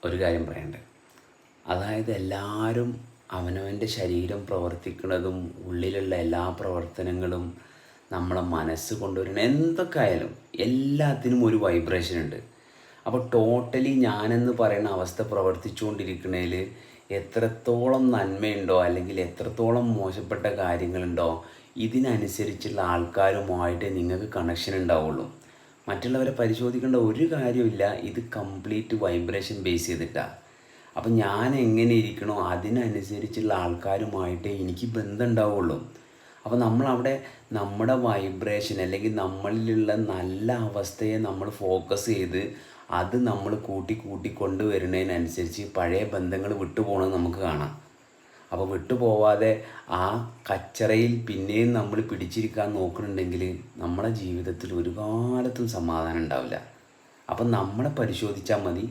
ഒരു കാര്യം പറയണ്ടേ. അതായത് എല്ലാവരും അവനവൻ്റെ ശരീരം പ്രവർത്തിക്കുന്നതും ഉള്ളിലുള്ള എല്ലാ പ്രവർത്തനങ്ങളും നമ്മളെ മനസ്സ് കൊണ്ടുവരുന്ന എന്തൊക്കെ ആയാലും എല്ലാത്തിനും ഒരു വൈബ്രേഷൻ ഉണ്ട്. അപ്പോൾ ടോട്ടലി ഞാനെന്ന് പറയുന്ന അവസ്ഥ പ്രവർത്തിച്ചുകൊണ്ടിരിക്കുന്നതിൽ എത്രത്തോളം നന്മയുണ്ടോ അല്ലെങ്കിൽ എത്രത്തോളം മോശപ്പെട്ട കാര്യങ്ങളുണ്ടോ ഇതിനനുസരിച്ചുള്ള ആൾക്കാരുമായിട്ട് നിങ്ങൾക്ക് കണക്ഷൻ ഉണ്ടാവുള്ളൂ. മറ്റുള്ളവരെ പരിശോധിക്കേണ്ട ഒരു കാര്യമില്ല. ഇത് കംപ്ലീറ്റ് വൈബ്രേഷൻ ബേസ് ചെയ്തിട്ടാണ്. അപ്പം ഞാൻ എങ്ങനെ ഇരിക്കണോ അതിനനുസരിച്ചുള്ള ആൾക്കാരുമായിട്ടേ എനിക്ക് ബന്ധം ഉണ്ടാവുള്ളൂ. അപ്പോൾ നമ്മളവിടെ നമ്മുടെ വൈബ്രേഷൻ അല്ലെങ്കിൽ നമ്മളിലുള്ള നല്ല അവസ്ഥയെ നമ്മൾ ഫോക്കസ് ചെയ്ത് അത് നമ്മൾ കൂട്ടി കൂട്ടി കൊണ്ടുവരുന്നതിനനുസരിച്ച് പഴയ ബന്ധങ്ങൾ വിട്ടുപോകണമെന്ന് നമുക്ക് കാണാം. അപ്പോൾ വിട്ടുപോവാതെ ആ കച്ചറയിൽ പിന്നെയും നമ്മൾ പിടിച്ചിരിക്കാൻ നോക്കുന്നുണ്ടെങ്കിൽ നമ്മളെ ജീവിതത്തിൽ ഒരു കാലത്തും സമാധാനം ഉണ്ടാവില്ല. അപ്പം നമ്മളെ പരിശോധിച്ചാൽ മതി.